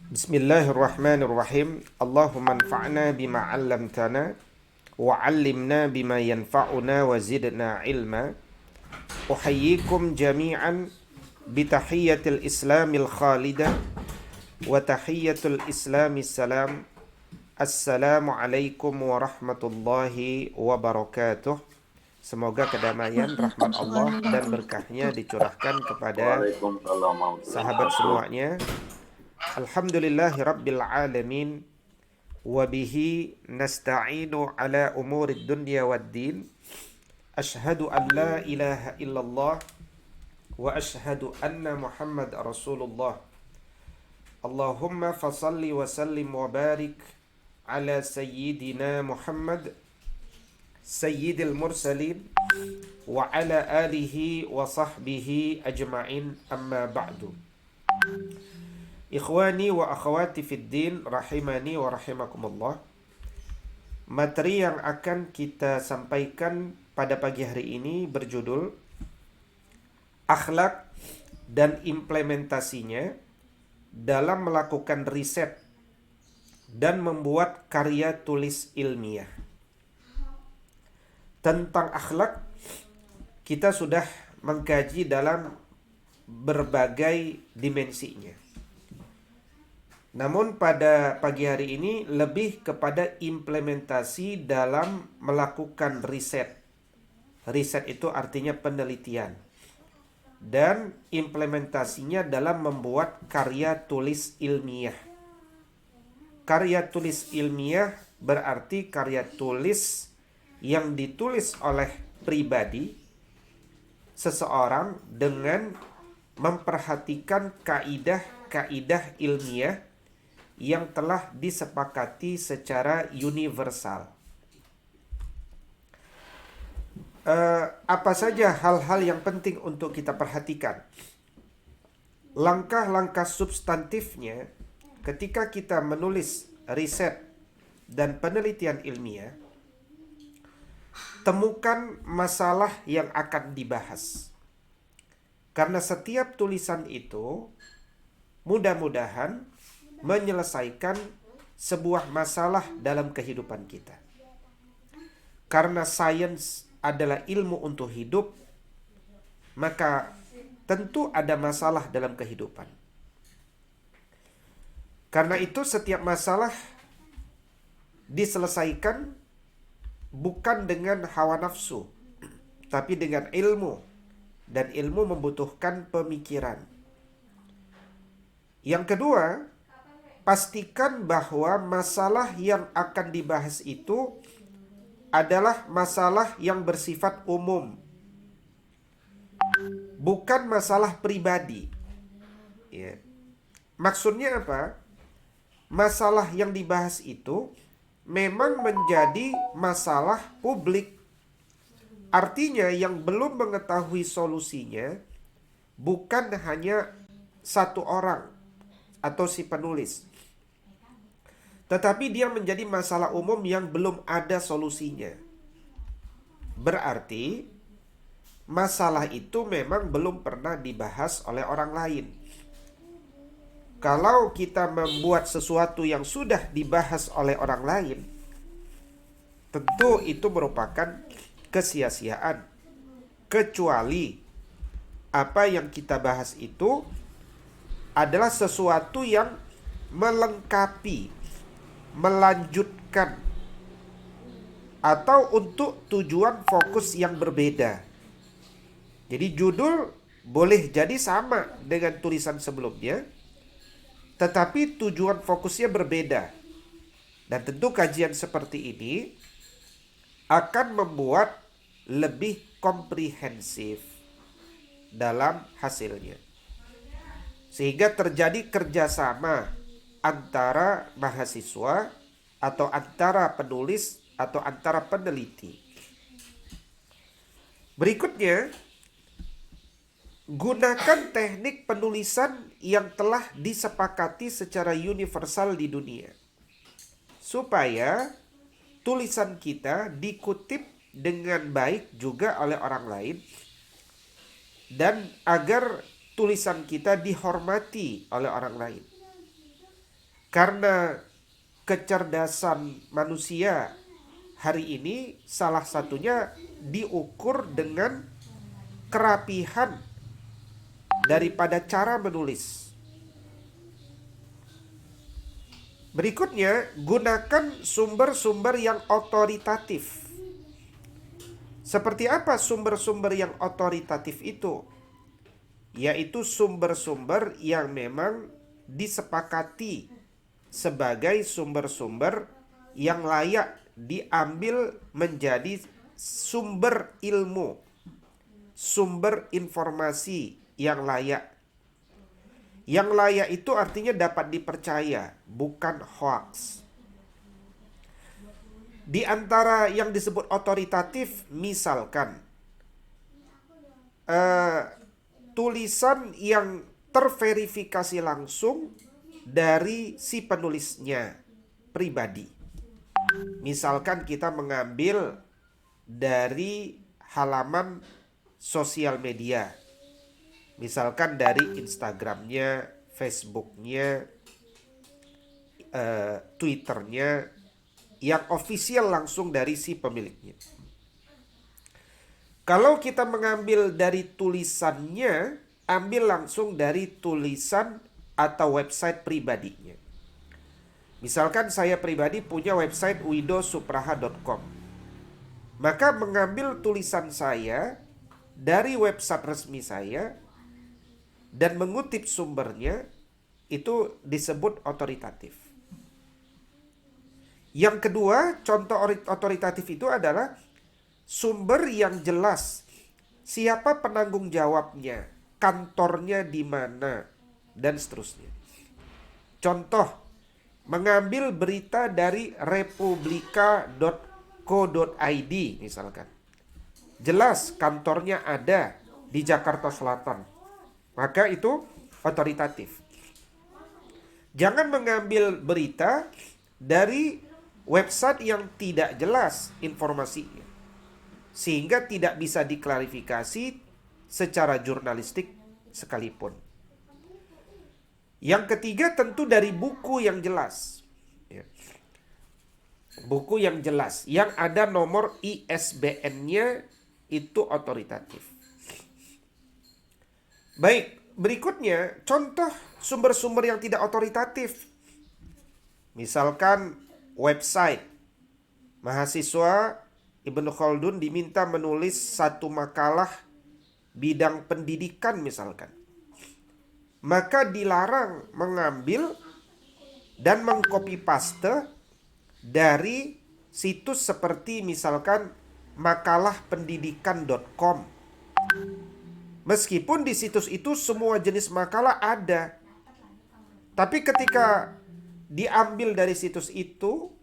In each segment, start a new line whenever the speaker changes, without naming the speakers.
Bismillahirrahmanirrahim. Allahumma anfa'na bima 'allamtana wa 'allimna bima yanfa'una wa zidna ilma. Uhayyikum jami'an bitahiyyatil islamil khalidah wa tahiyyatul islamis salam. Assalamu alaikum warahmatullahi wabarakatuh. Semoga kedamaian, rahmat Allah dan berkahnya dicurahkan kepada
Waalaikumsalam warahmatullahi
sahabat
wabarakatuh.
semuanya. Alhamdulillahi rabbil alamin. Wabihi nasta'inu ala umurid dunya waddin. Ashhadu an la ilaha illallah wa ashhadu anna Muhammad Rasulullah. Allahumma fasalli wa sallim wa barik ala sayyidina Muhammad sayyidil mursalin wa ala alihi wa sahbihi ajma'in, amma ba'du. Ikhwani wa akhwati fid din, rahimani wa rahimakumullah. Materi yang akan kita sampaikan pada pagi hari ini berjudul Akhlak dan implementasinya dalam melakukan riset dan membuat karya tulis ilmiah. Tentang akhlak kita sudah mengkaji dalam berbagai dimensinya. Namun pada pagi hari ini lebih kepada implementasi dalam melakukan riset. Riset itu artinya penelitian. Dan implementasinya dalam membuat karya tulis ilmiah. Karya tulis ilmiah berarti karya tulis yang ditulis oleh pribadi seseorang dengan memperhatikan kaidah-kaidah ilmiah yang telah disepakati secara universal. Apa saja hal-hal yang penting untuk kita perhatikan? Langkah-langkah substantifnya ketika kita menulis riset dan penelitian ilmiah, temukan masalah yang akan dibahas. Karena setiap tulisan itu mudah-mudahan menyelesaikan sebuah masalah dalam kehidupan kita. Karena sains adalah ilmu untuk hidup, maka tentu ada masalah dalam kehidupan. Karena itu setiap masalah diselesaikan bukan dengan hawa nafsu, tapi dengan ilmu. Dan ilmu membutuhkan pemikiran. Yang kedua, pastikan bahwa masalah yang akan dibahas itu adalah masalah yang bersifat umum, bukan masalah pribadi. Ya. Maksudnya apa? Masalah yang dibahas itu memang menjadi masalah publik. Artinya yang belum mengetahui solusinya bukan hanya satu orang atau si penulis, tetapi dia menjadi masalah umum yang belum ada solusinya. Berarti masalah itu memang belum pernah dibahas oleh orang lain. Kalau kita membuat sesuatu yang sudah dibahas oleh orang lain, tentu itu merupakan kesia-siaan. Kecuali apa yang kita bahas itu adalah sesuatu yang melengkapi, melanjutkan, atau untuk tujuan fokus yang berbeda. Jadi judul boleh jadi sama dengan tulisan sebelumnya, tetapi tujuan fokusnya berbeda. Dan tentu kajian seperti ini akan membuat lebih komprehensif dalam hasilnya. Sehingga terjadi kerjasama antara mahasiswa atau antara penulis atau antara peneliti. Berikutnya, gunakan teknik penulisan yang telah disepakati secara universal di dunia, supaya tulisan kita dikutip dengan baik juga oleh orang lain, dan agar tulisan kita dihormati oleh orang lain. Karena kecerdasan manusia hari ini salah satunya diukur dengan kerapihan daripada cara menulis. Berikutnya, gunakan sumber-sumber yang otoritatif. Seperti apa sumber-sumber yang otoritatif itu? Yaitu sumber-sumber yang memang disepakati sebagai sumber-sumber yang layak diambil menjadi sumber ilmu, sumber informasi yang layak. Yang layak itu artinya dapat dipercaya, bukan hoax. Di antara yang disebut otoritatif, misalkan tulisan yang terverifikasi langsung dari si penulisnya pribadi. Misalkan kita mengambil dari halaman sosial media, misalkan dari Instagramnya, Facebooknya, Twitternya, yang official langsung dari si pemiliknya. Kalau kita mengambil dari tulisannya, ambil langsung dari tulisan atau website pribadinya. Misalkan saya pribadi punya website widosupraha.com. Maka mengambil tulisan saya dari website resmi saya dan mengutip sumbernya, itu disebut otoritatif. Yang kedua, contoh otoritatif itu adalah sumber yang jelas. Siapa penanggung jawabnya, kantornya di mana, dan seterusnya. Contoh, mengambil berita dari republika.co.id misalkan. Jelas kantornya ada di Jakarta Selatan. Maka itu otoritatif. Jangan mengambil berita dari website yang tidak jelas informasinya, sehingga tidak bisa diklarifikasi secara jurnalistik sekalipun. Yang ketiga tentu dari buku yang jelas. Buku yang jelas, yang ada nomor ISBN-nya, itu otoritatif. Baik, berikutnya contoh sumber-sumber yang tidak otoritatif. Misalkan website. Mahasiswa Ibnu Khaldun diminta menulis satu makalah bidang pendidikan misalkan. Maka dilarang mengambil dan mengcopy paste dari situs seperti misalkan makalahpendidikan.com. Meskipun di situs itu semua jenis makalah ada. Tapi ketika diambil dari situs itu,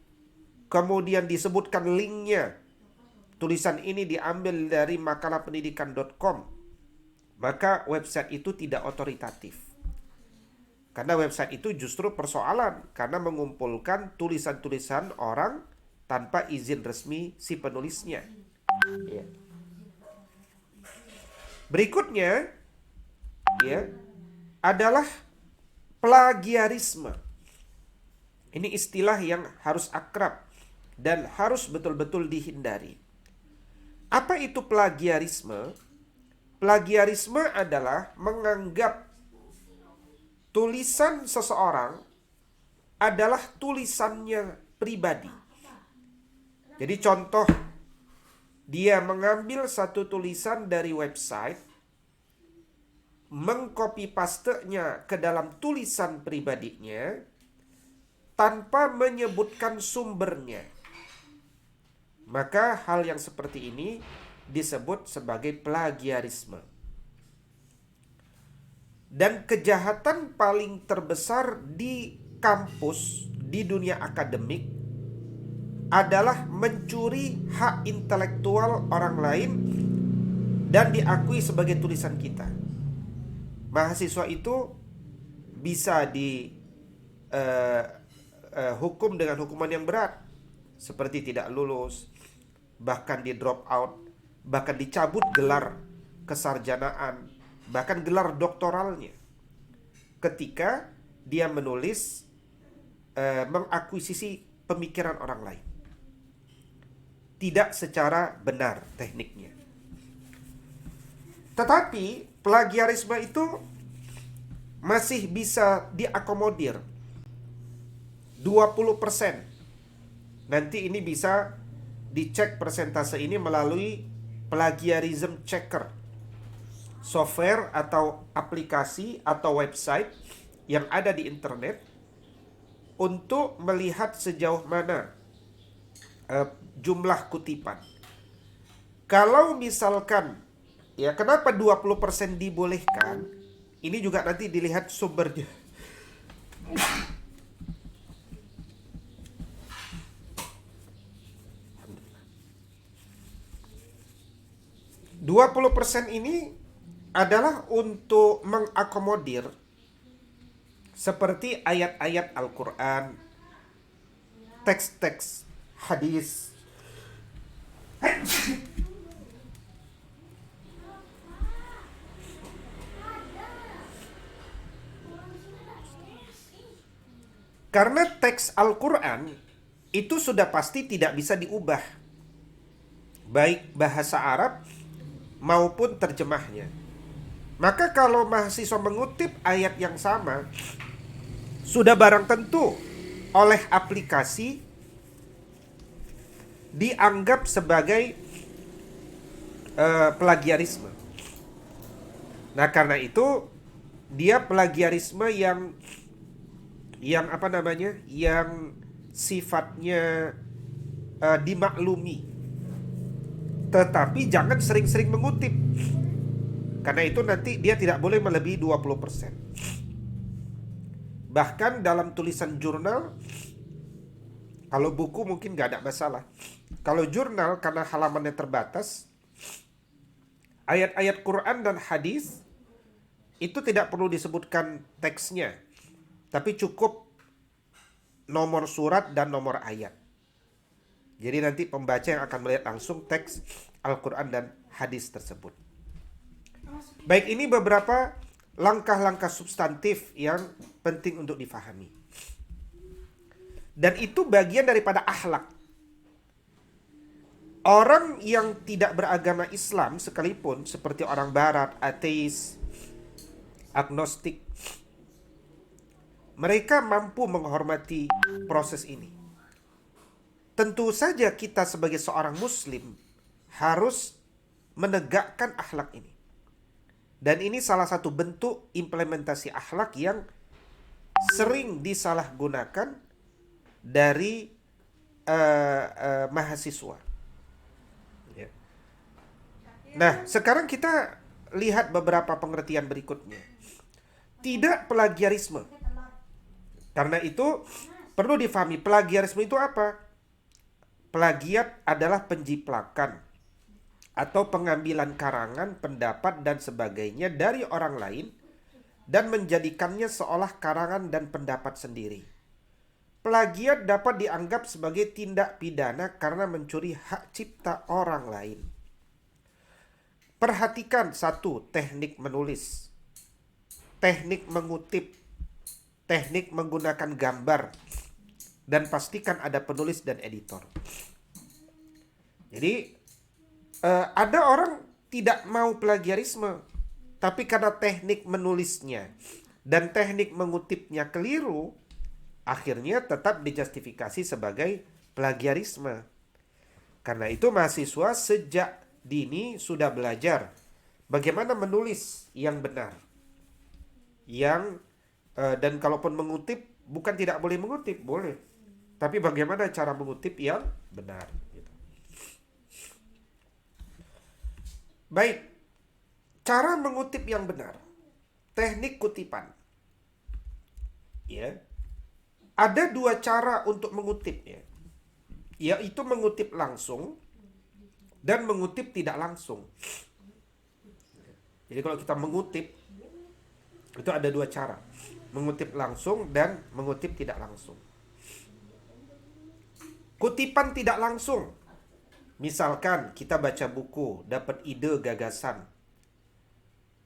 kemudian disebutkan linknya, tulisan ini diambil dari makalahpendidikan.com, maka website itu tidak otoritatif. Karena website itu justru persoalan, karena mengumpulkan tulisan-tulisan orang tanpa izin resmi si penulisnya. Ya. Berikutnya adalah plagiarisme. Ini istilah yang harus akrab dan harus betul-betul dihindari. Apa itu plagiarisme? Plagiarisme adalah menganggap tulisan seseorang adalah tulisannya pribadi. Jadi contoh, dia mengambil satu tulisan dari website, mengcopy pastenya ke dalam tulisan pribadinya tanpa menyebutkan sumbernya. Maka hal yang seperti ini disebut sebagai plagiarisme. Dan kejahatan paling terbesar di kampus, di dunia akademik, adalah mencuri hak intelektual orang lain dan diakui sebagai tulisan kita. Mahasiswa itu bisa hukum dengan hukuman yang berat, seperti tidak lulus, bahkan di drop out, bahkan dicabut gelar kesarjanaan, bahkan gelar doktoralnya, ketika dia menulis mengakuisisi pemikiran orang lain. Tidak secara benar tekniknya. Tetapi plagiarisme itu masih bisa diakomodir 20%. Nanti ini bisa dicek persentase ini melalui plagiarism checker, software atau aplikasi atau website yang ada di internet untuk melihat sejauh mana jumlah kutipan. Kalau misalkan, ya kenapa 20% dibolehkan? Ini juga nanti dilihat sumbernya. 20% ini adalah untuk mengakomodir seperti ayat-ayat Al-Quran, teks-teks hadis, karena teks Al-Quran itu sudah pasti tidak bisa diubah, baik bahasa Arab maupun terjemahnya. Maka kalau mahasiswa mengutip ayat yang sama, sudah barang tentu oleh aplikasi dianggap sebagai plagiarisme. Nah, karena itu dia plagiarisme yang apa namanya? Yang sifatnya dimaklumi. Tetapi jangan sering-sering mengutip. Karena itu nanti dia tidak boleh melebihi 20%. Bahkan dalam tulisan jurnal, kalau buku mungkin gak ada masalah. Kalau jurnal karena halamannya terbatas, ayat-ayat Quran dan hadis itu tidak perlu disebutkan teksnya, tapi cukup nomor surat dan nomor ayat. Jadi nanti pembaca yang akan melihat langsung teks Al-Quran dan hadis tersebut. Baik, ini beberapa langkah-langkah substantif yang penting untuk difahami. Dan itu bagian daripada akhlak. Orang yang tidak beragama Islam sekalipun, seperti orang barat, ateis, agnostik, mereka mampu menghormati proses ini. Tentu saja kita sebagai seorang muslim harus menegakkan akhlak ini. Dan ini salah satu bentuk implementasi akhlak yang sering disalahgunakan dari mahasiswa. Ya. Nah, sekarang kita lihat beberapa pengertian berikutnya. Tidak plagiarisme. Karena itu perlu difahami, plagiarisme itu apa? Plagiat adalah penjiplakan atau pengambilan karangan, pendapat, dan sebagainya dari orang lain dan menjadikannya seolah karangan dan pendapat sendiri. Plagiat dapat dianggap sebagai tindak pidana karena mencuri hak cipta orang lain. Perhatikan satu, teknik menulis, teknik mengutip, teknik menggunakan gambar, dan pastikan ada penulis dan editor. Jadi ada orang tidak mau plagiarisme, tapi karena teknik menulisnya dan teknik mengutipnya keliru, akhirnya tetap dijustifikasi sebagai plagiarisme. Karena itu mahasiswa sejak dini sudah belajar bagaimana menulis yang benar. Dan kalaupun mengutip, bukan tidak boleh mengutip, boleh. Tapi bagaimana cara mengutip yang benar. Gitu. Baik, cara mengutip yang benar. Teknik kutipan. Ya. Ada dua cara untuk mengutipnya. Yaitu mengutip langsung dan mengutip tidak langsung. Jadi kalau kita mengutip, itu ada dua cara. Mengutip langsung dan mengutip tidak langsung. Kutipan tidak langsung. Misalkan kita baca buku, dapat ide, gagasan.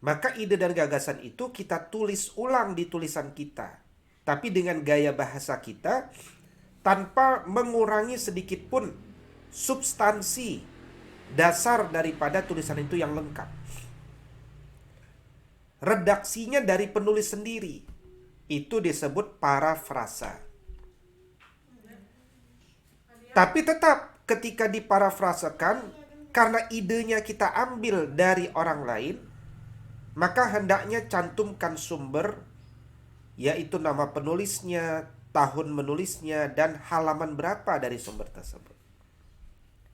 Maka ide dan gagasan itu kita tulis ulang di tulisan kita. tapi dengan gaya bahasa kita, tanpa mengurangi sedikit pun substansi dasar daripada tulisan itu yang lengkap. Redaksinya dari penulis sendiri, itu disebut parafrasa. Tapi tetap ketika diparafrasakan, karena idenya kita ambil dari orang lain, maka hendaknya cantumkan sumber, yaitu nama penulisnya, tahun menulisnya, dan halaman berapa dari sumber tersebut.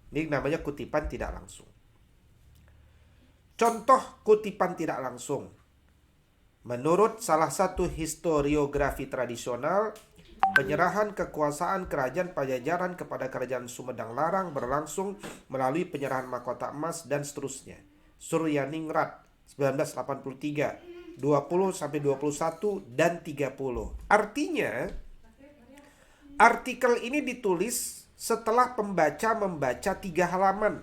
Ini namanya kutipan tidak langsung. Contoh kutipan tidak langsung. Menurut salah satu historiografi tradisional, penyerahan kekuasaan kerajaan Pajajaran kepada kerajaan Sumedang Larang berlangsung melalui penyerahan mahkota emas dan seterusnya. Suryaningrat 1983, 20-21 dan 30. Artinya, artikel ini ditulis setelah pembaca membaca 3 halaman.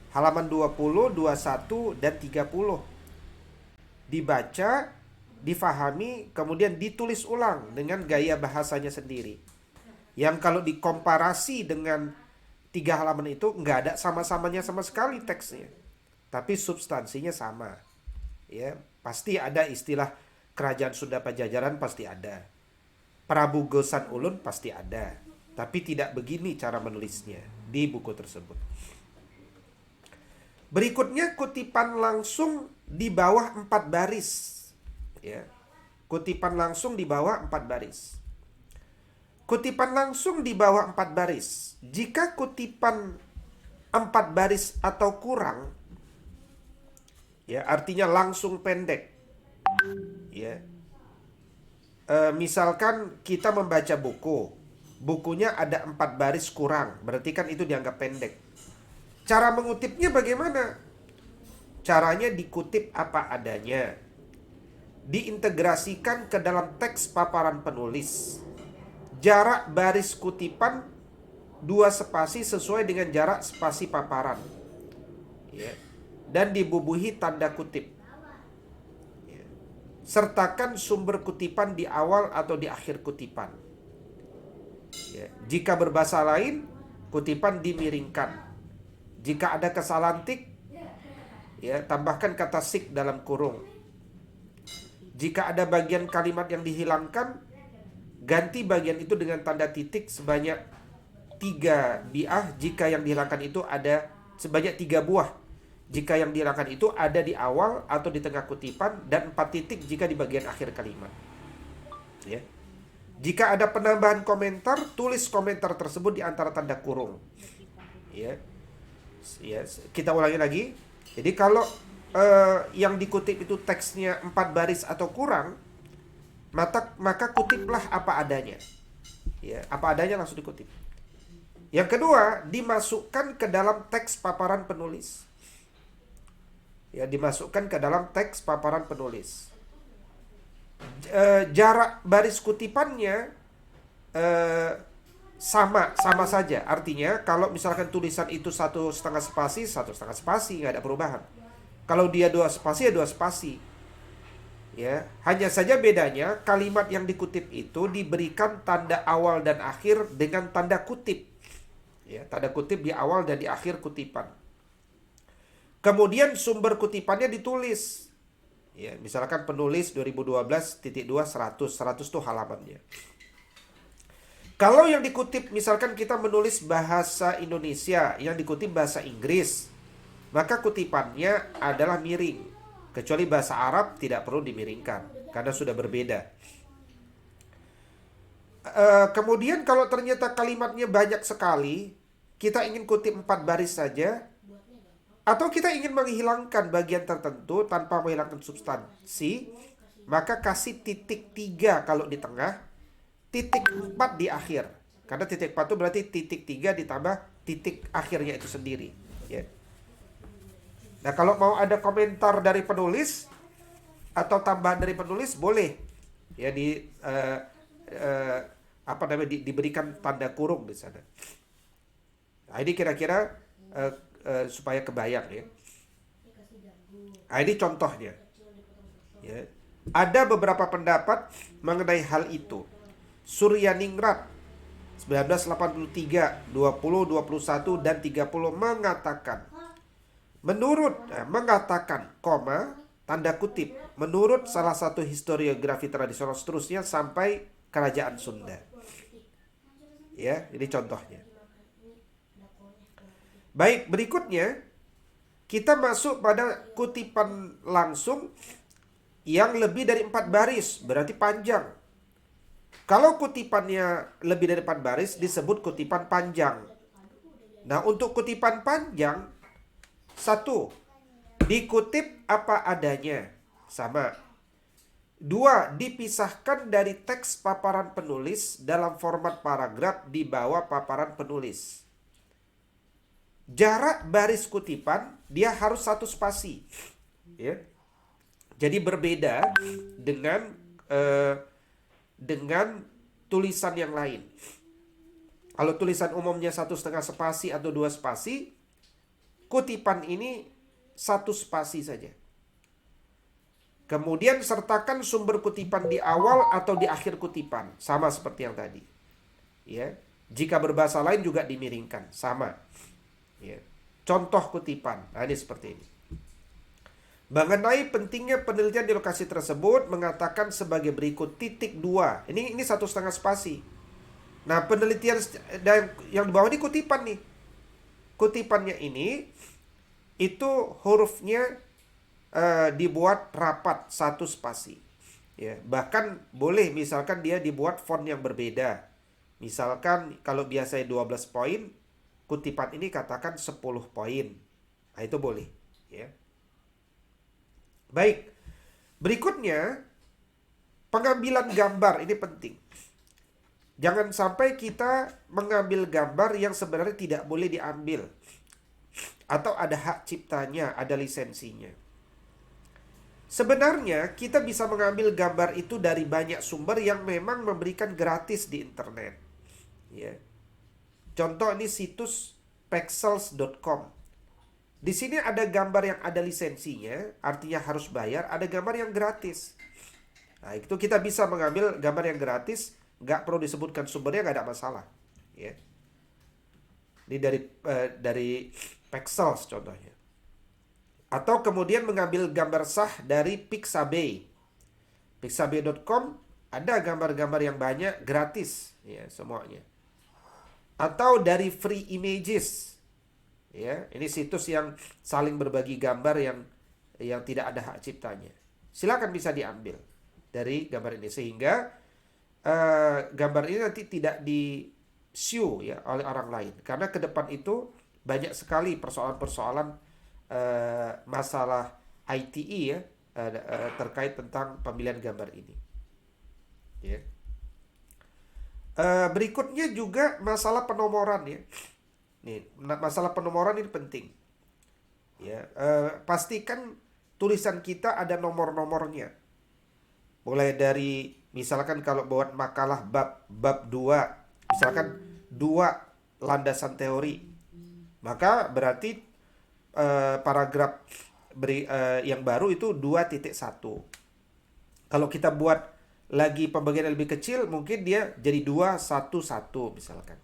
Halaman 20, 21, dan 30. Dibaca, difahami, kemudian ditulis ulang dengan gaya bahasanya sendiri. Yang kalau dikomparasi dengan 3 halaman itu nggak ada sama-samanya sama sekali teksnya, tapi substansinya sama. Ya, pasti ada istilah kerajaan Sunda Pajajaran, pasti ada. Prabu Gesan Ulun pasti ada, tapi tidak begini cara menulisnya di buku tersebut. Berikutnya kutipan langsung di bawah 4 baris. Ya. Kutipan langsung di bawah 4 baris. Kutipan langsung di bawah 4 baris. Jika kutipan 4 baris atau kurang, ya, artinya langsung pendek. Ya. Misalkan kita membaca buku, bukunya ada 4 baris kurang, berarti kan itu dianggap pendek. Cara mengutipnya bagaimana? Caranya dikutip apa adanya, diintegrasikan ke dalam teks paparan penulis. Jarak baris kutipan 2 spasi sesuai dengan jarak spasi paparan, ya. Dan dibubuhi tanda kutip, ya. Sertakan sumber kutipan di awal atau di akhir kutipan, ya. Jika berbahasa lain, kutipan dimiringkan. Jika ada kesalahan tik, ya, tambahkan kata sik dalam kurung. Jika ada bagian kalimat yang dihilangkan, ganti bagian itu dengan tanda titik sebanyak 3 biah jika yang dihilangkan itu ada sebanyak 3 buah. Jika yang dihilangkan itu ada di awal atau di tengah kutipan, dan 4 titik jika di bagian akhir kalimat. Ya. Jika ada penambahan komentar, tulis komentar tersebut di antara tanda kurung. Ya. Ya, kita ulangi lagi. Jadi kalau yang dikutip itu teksnya 4 baris atau kurang, maka kutiplah apa adanya. Ya, apa adanya langsung dikutip. Yang kedua, dimasukkan ke dalam teks paparan penulis. Ya, dimasukkan ke dalam teks paparan penulis. Jarak baris kutipannya sama saja. Artinya kalau misalkan tulisan itu 1,5 spasi, 1,5 spasi, nggak ada perubahan. Kalau dia 2 spasi, ya 2 spasi. Ya, hanya saja bedanya kalimat yang dikutip itu diberikan tanda awal dan akhir dengan tanda kutip. Ya, tanda kutip di awal dan di akhir kutipan. Kemudian sumber kutipannya ditulis. Ya, misalkan penulis 2012.2 100 itu halamannya. Kalau yang dikutip, misalkan kita menulis bahasa Indonesia, yang dikutip bahasa Inggris, maka kutipannya adalah miring. Kecuali bahasa Arab tidak perlu dimiringkan, karena sudah berbeda. Kemudian kalau ternyata kalimatnya banyak sekali, kita ingin kutip 4 baris saja, atau kita ingin menghilangkan bagian tertentu tanpa menghilangkan substansi, maka kasih titik 3 kalau di tengah, titik 4 di akhir. Karena titik 4 itu berarti titik 3 ditambah titik akhirnya itu sendiri. Ya. Nah, kalau mau ada komentar dari penulis atau tambahan dari penulis, boleh. Ya, diberikan tanda kurung di sana. Nah, ini kira-kira supaya kebayang, ya. Nah, ini contohnya. Ya. Ada beberapa pendapat mengenai hal itu. Suryaningrat 1983, 20, 21, dan 30 mengatakan, mengatakan, tanda kutip, menurut salah satu historiografi tradisional seterusnya sampai kerajaan Sunda. Ya, ini contohnya. Baik, berikutnya kita masuk pada kutipan langsung yang lebih dari 4 baris, berarti panjang. Kalau kutipannya lebih dari 4 baris disebut kutipan panjang. Nah, untuk kutipan panjang, satu, dikutip apa adanya, sama. Dua, dipisahkan dari teks paparan penulis dalam format paragraf di bawah paparan penulis. Jarak baris kutipan dia harus 1 spasi, ya. Jadi berbeda dengan tulisan yang lain. Kalau tulisan umumnya 1,5 spasi atau 2 spasi, kutipan ini 1 spasi saja. Kemudian sertakan sumber kutipan di awal atau di akhir kutipan, sama seperti yang tadi. Ya, jika berbahasa lain juga dimiringkan, sama. Ya. Contoh kutipan, nah ini seperti ini. Mengenai pentingnya penelitian di lokasi tersebut mengatakan sebagai berikut, titik 2. Ini 1,5 spasi. Nah, penelitian yang di bawah ini kutipan nih. Kutipannya ini itu hurufnya dibuat rapat 1 spasi. Ya, bahkan boleh misalkan dia dibuat font yang berbeda. Misalkan kalau biasanya 12 poin, kutipan ini katakan 10 poin. Nah, itu boleh, ya. Baik. Berikutnya, pengambilan gambar ini penting. Jangan sampai kita mengambil gambar yang sebenarnya tidak boleh diambil. Atau ada hak ciptanya, ada lisensinya. Sebenarnya kita bisa mengambil gambar itu dari banyak sumber yang memang memberikan gratis di internet. Ya. Contoh ini situs pexels.com. Di sini ada gambar yang ada lisensinya, artinya harus bayar, ada gambar yang gratis. Nah, itu kita bisa mengambil gambar yang gratis, nggak perlu disebutkan sumbernya, nggak ada masalah. Ya. Ini dari Pexels contohnya. Atau kemudian mengambil gambar sah dari Pixabay. Pixabay.com ada gambar-gambar yang banyak gratis, ya, semuanya. Atau dari Free Images. Ya, ini situs yang saling berbagi gambar yang tidak ada hak ciptanya. Silakan bisa diambil dari gambar ini sehingga gambar ini nanti tidak di-sue ya oleh orang lain, karena ke depan itu banyak sekali persoalan-persoalan masalah ITE ya terkait tentang pemilihan gambar ini. Ya. Berikutnya juga masalah penomoran ya. Nih, masalah penomoran ini penting. Ya, pastikan tulisan kita ada nomor-nomornya. Mulai dari misalkan kalau buat makalah bab 2, misalkan 2 landasan teori. Maka berarti paragraf yang baru itu 2.1. Kalau kita buat lagi pembagian yang lebih kecil, mungkin dia jadi 2.1.1 misalkan.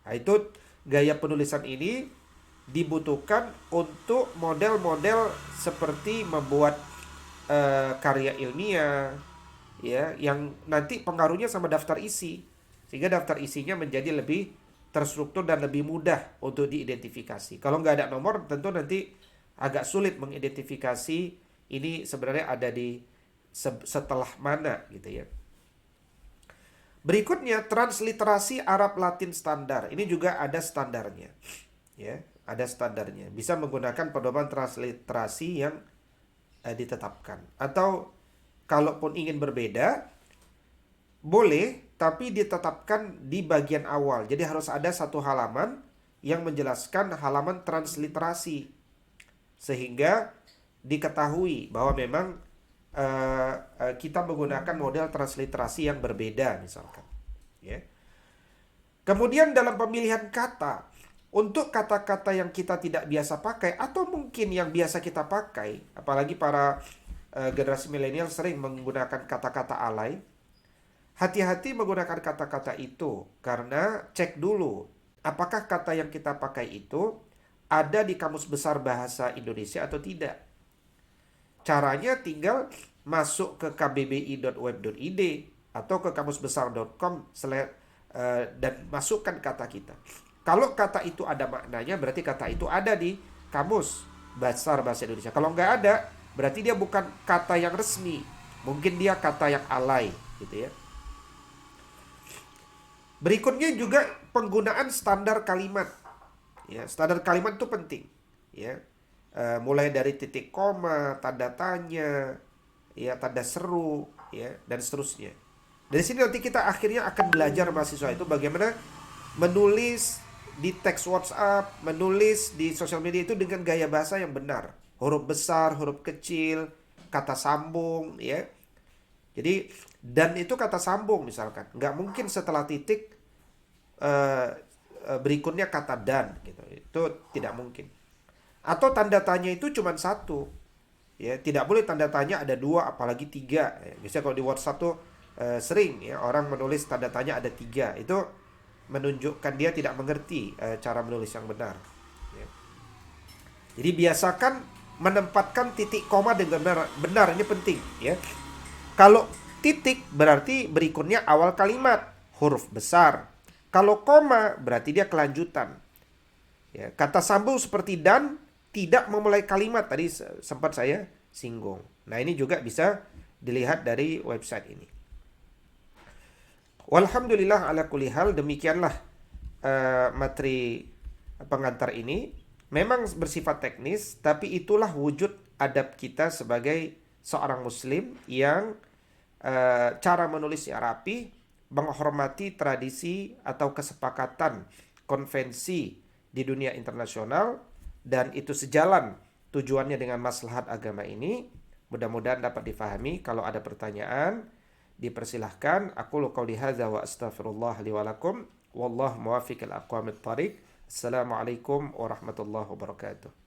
Nah, itu gaya penulisan ini dibutuhkan untuk model-model seperti membuat karya ilmiah, ya, yang nanti pengaruhnya sama daftar isi, sehingga daftar isinya menjadi lebih terstruktur dan lebih mudah untuk diidentifikasi. Kalau nggak ada nomor, tentu nanti agak sulit mengidentifikasi ini sebenarnya ada di setelah mana gitu ya. Berikutnya, transliterasi Arab Latin standar. Ini juga ada standarnya. Ya, ada standarnya. Bisa menggunakan pedoman transliterasi yang ditetapkan. Atau kalaupun ingin berbeda, boleh, tapi ditetapkan di bagian awal. Jadi harus ada 1 halaman yang menjelaskan halaman transliterasi. Sehingga diketahui bahwa memang kita menggunakan model transliterasi yang berbeda misalkan, ya. Kemudian dalam pemilihan kata, untuk kata-kata yang kita tidak biasa pakai atau mungkin yang biasa kita pakai, apalagi para generasi milenial sering menggunakan kata-kata alay, hati-hati menggunakan kata-kata itu, karena cek dulu apakah kata yang kita pakai itu ada di Kamus Besar Bahasa Indonesia atau tidak. Caranya tinggal masuk ke kbbi.web.id atau ke kamusbesar.com dan masukkan kata kita. Kalau kata itu ada maknanya, berarti kata itu ada di Kamus Besar Bahasa Indonesia. Kalau nggak ada, berarti dia bukan kata yang resmi. Mungkin dia kata yang alay, gitu ya. Berikutnya juga penggunaan standar kalimat. Ya, standar kalimat itu penting. Ya, mulai dari titik koma, tanda tanya, ya, tanda seru, ya, dan seterusnya. Dari sini nanti kita akhirnya akan belajar mahasiswa itu bagaimana menulis di teks WhatsApp, menulis di sosial media itu dengan gaya bahasa yang benar. Huruf besar, huruf kecil, kata sambung, ya. Jadi, dan itu kata sambung misalkan. Nggak mungkin setelah titik berikutnya kata dan, gitu. Itu tidak mungkin. Atau tanda tanya itu cuma satu. Ya, tidak boleh tanda tanya ada dua, apalagi tiga. Ya, biasanya kalau di WhatsApp tuh sering ya orang menulis tanda tanya ada tiga. Itu menunjukkan dia tidak mengerti cara menulis yang benar. Ya. Jadi biasakan menempatkan titik koma dengan benar, ini penting. Ya. Kalau titik berarti berikutnya awal kalimat, huruf besar. Kalau koma berarti dia kelanjutan. Ya, kata sambung seperti dan tidak memulai kalimat tadi sempat saya singgung. Nah, ini juga bisa dilihat dari website ini. Walhamdulillah ala kulli hal, demikianlah materi pengantar ini. Memang bersifat teknis, tapi itulah wujud adab kita sebagai seorang muslim yang cara menulisnya rapi, menghormati tradisi atau kesepakatan konvensi di dunia internasional, dan itu sejalan tujuannya dengan maslahat agama ini. Mudah-mudahan dapat difahami. Kalau ada pertanyaan dipersilahkan. Aku qouli hadza wa astaghfirullah li wa lakum wallahu muwaffiq ila aqwamit thariq. Assalamualaikum warahmatullahi wabarakatuh.